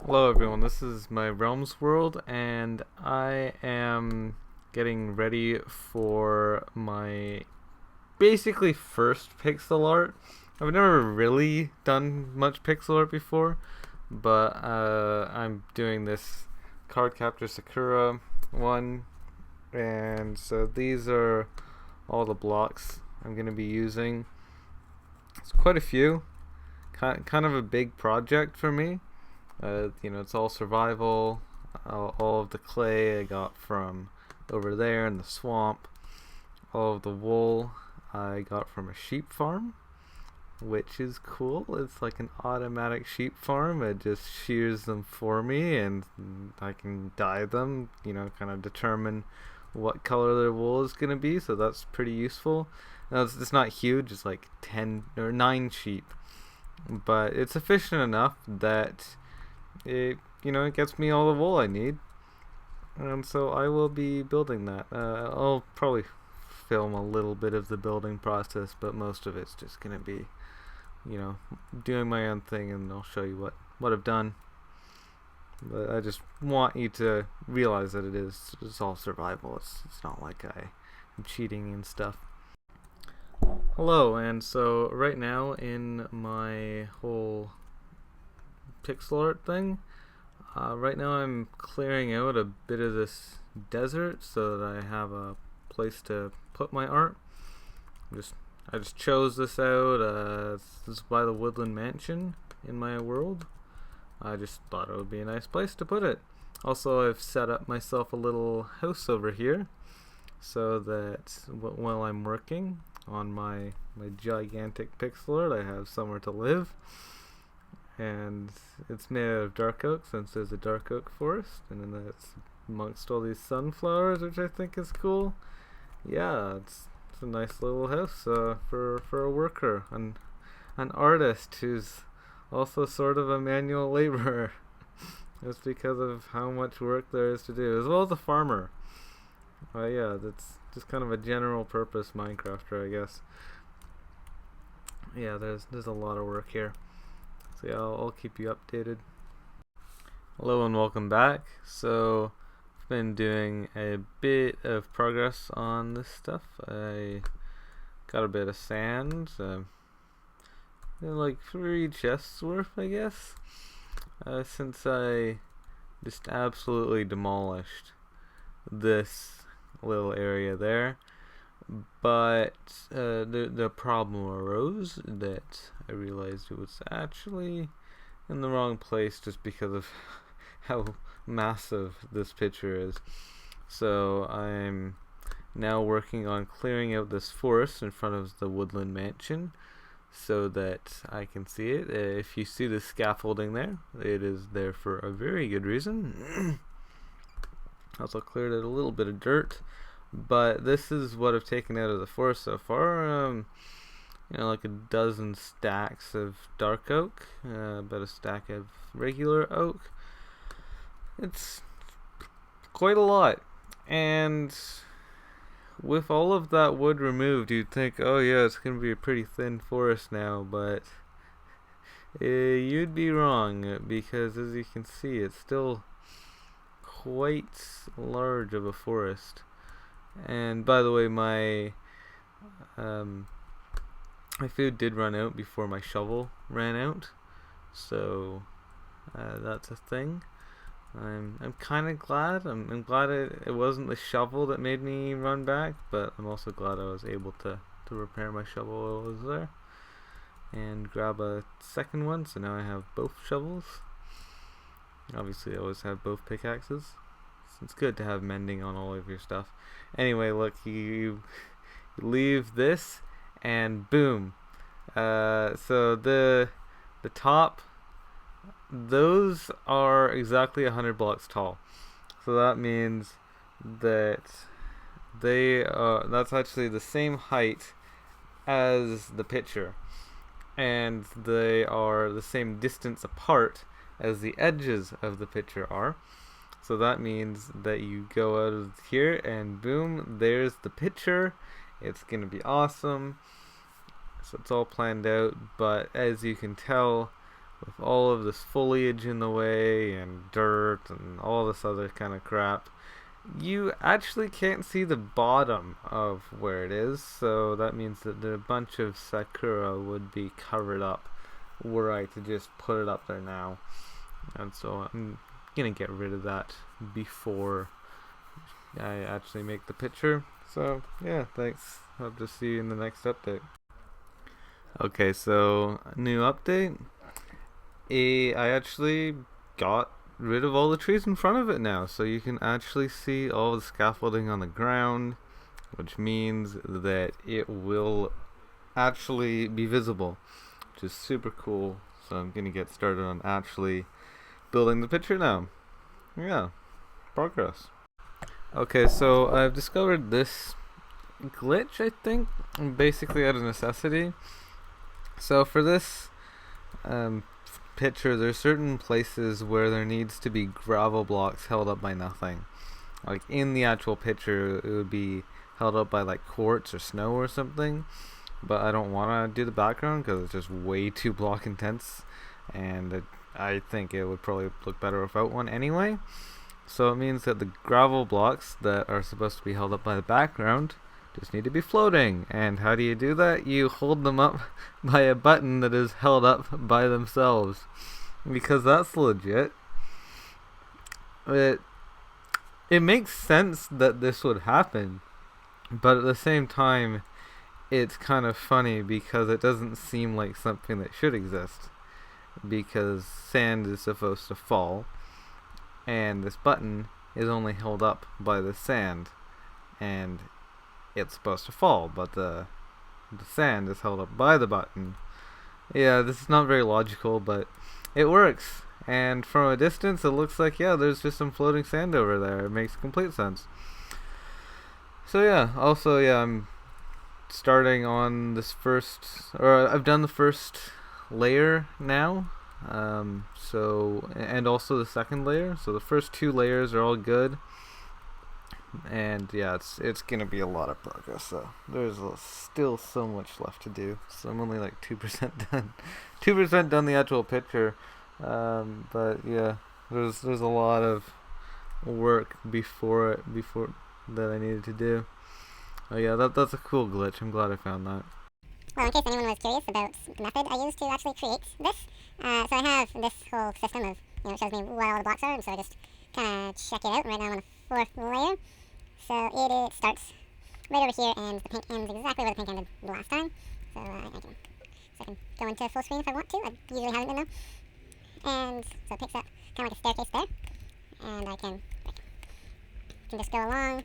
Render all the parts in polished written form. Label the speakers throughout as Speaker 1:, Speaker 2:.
Speaker 1: Hello everyone, this is my Realms world and I am getting ready for my basically first pixel art. I've never really done much pixel art before, but I'm doing this Cardcaptor Sakura one, and so these are all the blocks I'm going to be using. It's quite a few, kind of a big project for me. It's all survival. All of the clay I got from over there in the swamp. All of the wool I got from a sheep farm, which is cool. It's like an automatic sheep farm. It just shears them for me, and I can dye them. Kind of determine what color their wool is gonna be. So that's pretty useful. Now it's not huge. It's like 10 or 9 sheep, but it's efficient enough that it gets me all the wool I need, and so I will be building that. I'll probably film a little bit of the building process, but most of it's just gonna be, doing my own thing, and I'll show you what I've done. But I just want you to realize that it's all survival. It's not like I'm cheating and stuff. Hello, and so right now in my whole pixel art thing, right now I'm clearing out a bit of this desert so that I have a place to put my art. I just chose this out. This is by the Woodland Mansion in my world. I just thought it would be a nice place to put it. Also, I've set up myself a little house over here so that while I'm working on my gigantic pixel art, I have somewhere to live. And it's made out of dark oak, since there's a dark oak forest, and then it's amongst all these sunflowers, which I think is cool. Yeah, it's a nice little house for a worker, an artist who's also sort of a manual laborer, just because of how much work there is to do, as well as a farmer. Yeah, that's just kind of a general purpose Minecrafter, I guess. Yeah, there's a lot of work here. So yeah, I'll keep you updated. Hello and welcome back. So I've been doing a bit of progress on this stuff. I got a bit of sand, like 3 chests worth, I guess, since I just absolutely demolished this little area there. But the problem arose that I realized it was actually in the wrong place, just because of how massive this picture is. So I'm now working on clearing out this forest in front of the Woodland Mansion so that I can see it. If you see the scaffolding there, it is there for a very good reason. Also cleared out a little bit of dirt, but this is what I've taken out of the forest so far. Like a dozen stacks of dark oak, about a stack of regular oak. It's quite a lot. And with all of that wood removed, you'd think, oh yeah, it's going to be a pretty thin forest now, but you'd be wrong, because as you can see, it's still quite large of a forest. And by the way, my food did run out before my shovel ran out, so that's a thing. I'm kind of glad. I'm glad it wasn't the shovel that made me run back, but I'm also glad I was able to repair my shovel while I was there and grab a second one. So now I have both shovels. Obviously, I always have both pickaxes. It's good to have mending on all of your stuff. Anyway, look, you leave this, and boom. So the top, those are exactly 100 blocks tall. So that means that that's actually the same height as the picture, and they are the same distance apart as the edges of the picture are. So that means that you go out of here and boom, there's the picture. It's gonna be awesome. So it's all planned out, but as you can tell, with all of this foliage in the way and dirt and all this other kind of crap, you actually can't see the bottom of where it is, so that means that a bunch of Sakura would be covered up were I to just put it up there now. And so I'm gonna get rid of that before I actually make the picture. So yeah, thanks. Hope to see you in the next update. Okay, so new update. I actually got rid of all the trees in front of it now, so you can actually see all the scaffolding on the ground, which means that it will actually be visible, which is super cool. So I'm gonna get started on actually building the picture now. Yeah, progress. Okay, so I've discovered this glitch, I think, basically out of necessity. So for this picture, there's certain places where there needs to be gravel blocks held up by nothing. Like in the actual picture, it would be held up by like quartz or snow or something. But I don't want to do the background because it's just way too block intense, and I think it would probably look better without one anyway. So it means that the gravel blocks that are supposed to be held up by the background just need to be floating. And how do you do that? You hold them up by a button that is held up by themselves, because that's legit. It makes sense that this would happen, but at the same time it's kind of funny because it doesn't seem like something that should exist, because sand is supposed to fall and this button is only held up by the sand, and it's supposed to fall, but the sand is held up by the button. Yeah, this is not very logical, but it works. And from a distance, it looks like, yeah, there's just some floating sand over there. It makes complete sense. So yeah, also, yeah, I'm starting on this first, or I've done the first layer now. And also the second layer. So the first two layers are all good. And yeah, it's gonna be a lot of progress. So there's still so much left to do. So I'm only like 2% done. 2% done the actual picture. But yeah, there's a lot of work before that I needed to do. Oh yeah, that's a cool glitch. I'm glad I found that.
Speaker 2: Well, in case anyone was curious about the method I used to actually create this, so I have this whole system of, it shows me what all the blocks are, and so I just kind of check it out. Right now I'm on the fourth layer, so it starts right over here, and the pink ends exactly where the pink ended the last time. So I can go into full screen if I want to. I usually haven't been though. And so it picks up kind of like a staircase there, and I can just go along.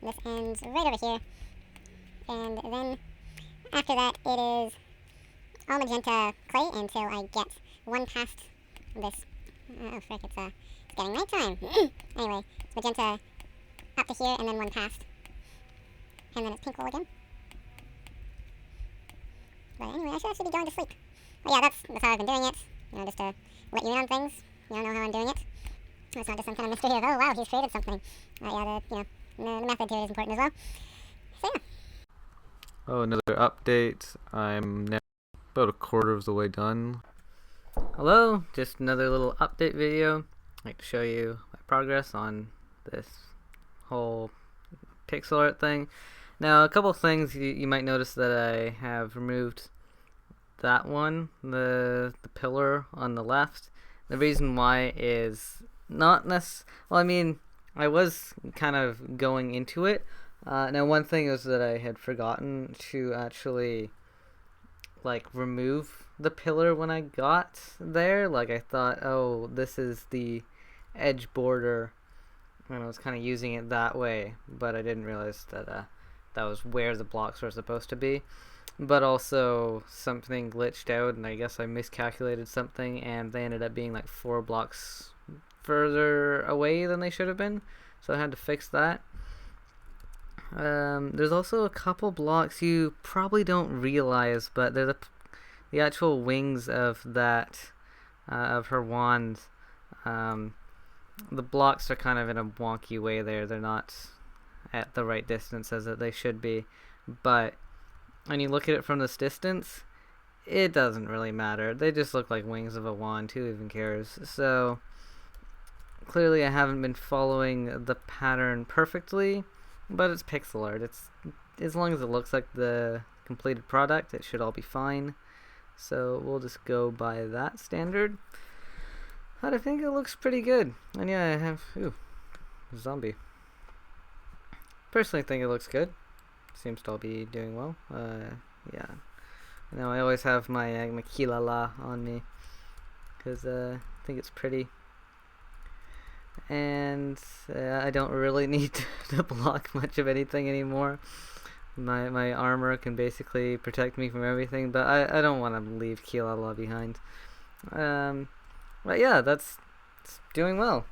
Speaker 2: This ends right over here, and then after that, it is all magenta clay until I get one past this. Oh, frick, it's getting nighttime. Anyway, it's magenta up to here and then one past. And then it's pink wool again. But anyway, I should actually be going to sleep. But yeah, that's how I've been doing it. Just to let you in on things. You know how I'm doing it. It's not just some kind of mystery of, oh wow, he's created something. Yeah, the method to it is important as well. So yeah.
Speaker 1: Oh, another update. I'm now about a quarter of the way done.
Speaker 3: Hello, just another little update video. I'd like to show you my progress on this whole pixel art thing. Now, a couple things you might notice that I have removed that one, the pillar on the left. The reason why is not necessarily, well, I mean, I was kind of going into it. Now, one thing is that I had forgotten to actually remove the pillar when I got there. I thought, oh, this is the edge border, and I was kind of using it that way, but I didn't realize that that was where the blocks were supposed to be. But also something glitched out, and I guess I miscalculated something, and they ended up being 4 blocks further away than they should have been, so I had to fix that. There's also a couple blocks you probably don't realize, but they're the actual wings of that of her wand. The blocks are kind of in a wonky way there. They're not at the right distance as they should be. But when you look at it from this distance, it doesn't really matter. They just look like wings of a wand. Who even cares? So clearly I haven't been following the pattern perfectly, but it's pixel art. It's as long as it looks like the completed product, it should all be fine. So we'll just go by that standard. But I think it looks pretty good. And yeah, I have zombie. Personally think it looks good. Seems to all be doing well. Yeah. Now I always have my Makilala on me because I think it's pretty. And I don't really need to block much of anything anymore. My armor can basically protect me from everything, but I don't want to leave Kilala behind. But yeah, it's doing well.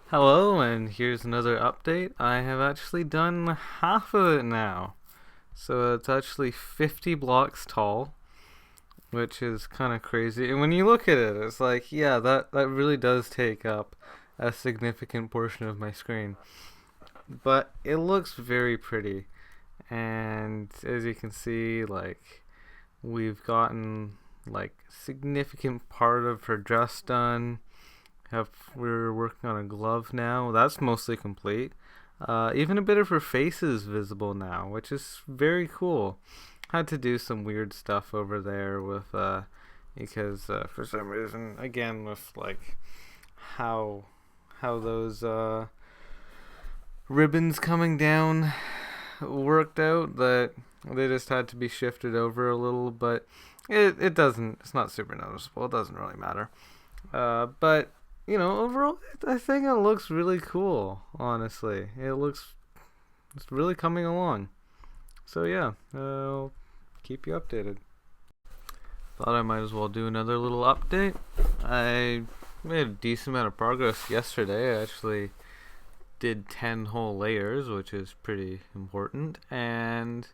Speaker 1: Hello, and here's another update. I have actually done half of it now. So it's actually 50 blocks tall, which is kind of crazy. And when you look at it, it's like, yeah, that really does take up a significant portion of my screen. But it looks very pretty. And as you can see, like, we've gotten like significant part of her dress done. We're working on a glove now. That's mostly complete. Even a bit of her face is visible now, which is very cool. Had to do some weird stuff over there with because for some reason, again, with like how those ribbons coming down worked out, that they just had to be shifted over a little, but it's not super noticeable. It doesn't really matter. But you know, overall, I think it looks really cool, honestly. It's really coming along. So yeah, I'll keep you updated. Thought I might as well do another little update. I made a decent amount of progress yesterday. I actually did 10 whole layers, which is pretty important. And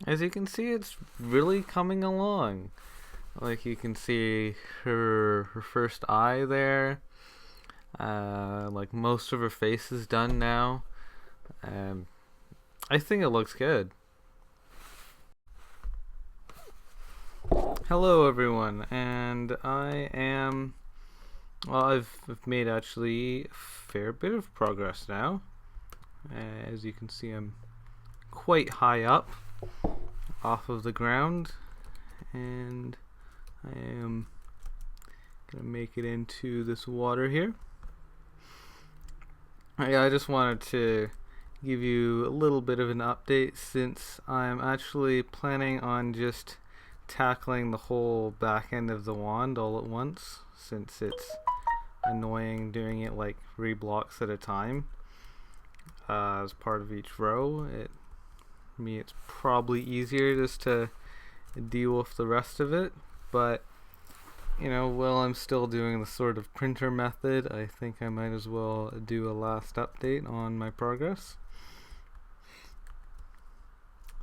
Speaker 1: as you can see, it's really coming along. Like you can see her first eye there. Like most of her face is done now. I think it looks good. Hello everyone, and I've made actually a fair bit of progress now. As you can see, I'm quite high up off of the ground, and I am gonna make it into this water here. I just wanted to give you a little bit of an update, since I'm actually planning on just tackling the whole back end of the wand all at once, since it's annoying doing it like 3 blocks at a time as part of each row. It's probably easier just to deal with the rest of it, but you know, while I'm still doing the sort of printer method, I think I might as well do a last update on my progress.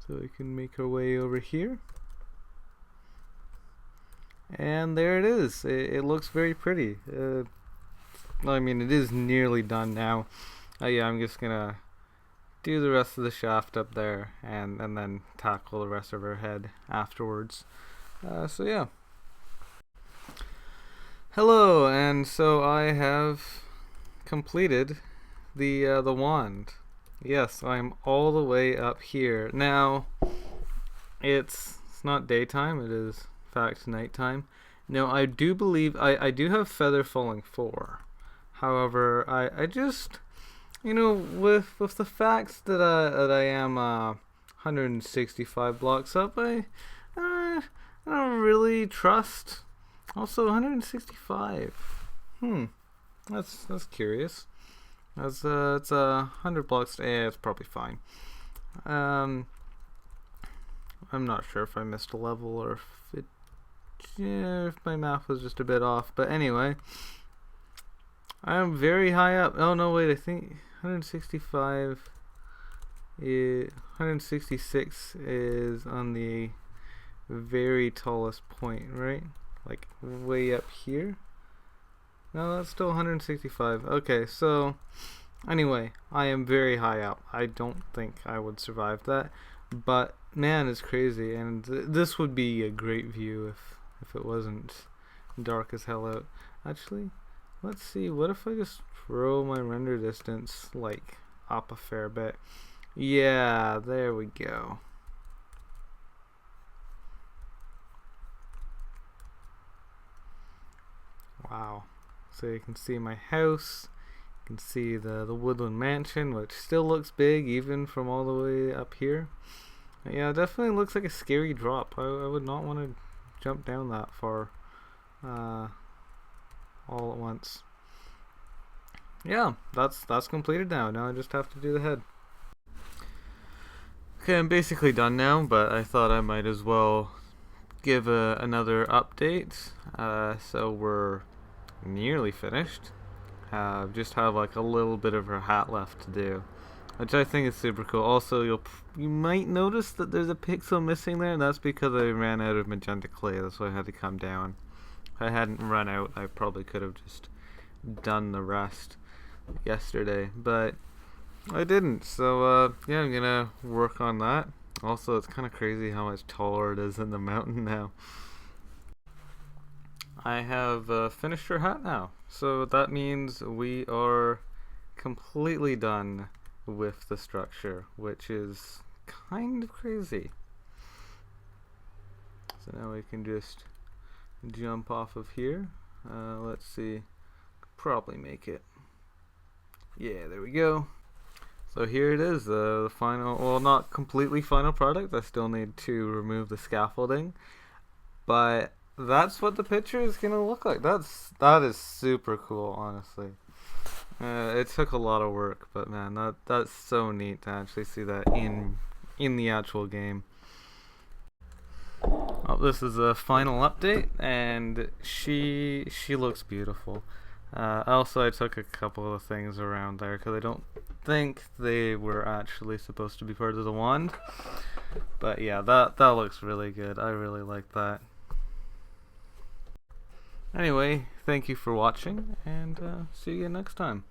Speaker 1: So we can make our way over here. And there it is. It looks very pretty. I mean, it is nearly done now. Yeah, I'm just gonna do the rest of the shaft up there and then tackle the rest of her head afterwards. So yeah. Hello, and so I have completed the wand. Yes, I'm all the way up here. Now, it's not daytime, it is in fact nighttime. Now, I do believe I do have feather falling 4. However, I just, you know, with the facts that I am 165 blocks up, I don't really trust. Also, 165. That's curious. It's 100 blocks. It's probably fine. I'm not sure if I missed a level or if my math was just a bit off. But anyway, I am very high up. Oh no, wait. I think 165. 166 is on the very tallest point, right? Like way up here. No, that's still 165. Okay, so anyway, I am very high up. I don't think I would survive that, but man, it's crazy, and this would be a great view if it wasn't dark as hell out. Actually, let's see. What if I just throw my render distance like up a fair bit? Yeah, there we go. Wow. So you can see my house, you can see the woodland mansion, which still looks big even from all the way up here. Yeah, it definitely looks like a scary drop. I would not want to jump down that far all at once. Yeah, that's completed now. Now I just have to do the head. Okay, I'm basically done now, but I thought I might as well give another update. So we're nearly finished. Just have like a little bit of her hat left to do, which I think is super cool. Also, you might notice that there's a pixel missing there, and that's because I ran out of magenta clay. That's why I had to come down. If I hadn't run out, I probably could have just done the rest yesterday, but I didn't. So yeah, I'm gonna work on that. Also, it's kind of crazy how much taller it is in the mountain now. I have finished her hat now, so that means we are completely done with the structure, which is kind of crazy. So now we can just jump off of here. Let's see, probably make it. Yeah, there we go. So here it is, the final, well, not completely final product. I still need to remove the scaffolding, but that's what the picture is gonna look like. That is super cool, honestly. It took a lot of work, but man, that's so neat to actually see that in the actual game. Oh, this is a final update, and she looks beautiful. Also, I took a couple of things around there because I don't think they were actually supposed to be part of the wand. But yeah, that looks really good. I really like that. Anyway, thank you for watching, and see you next time.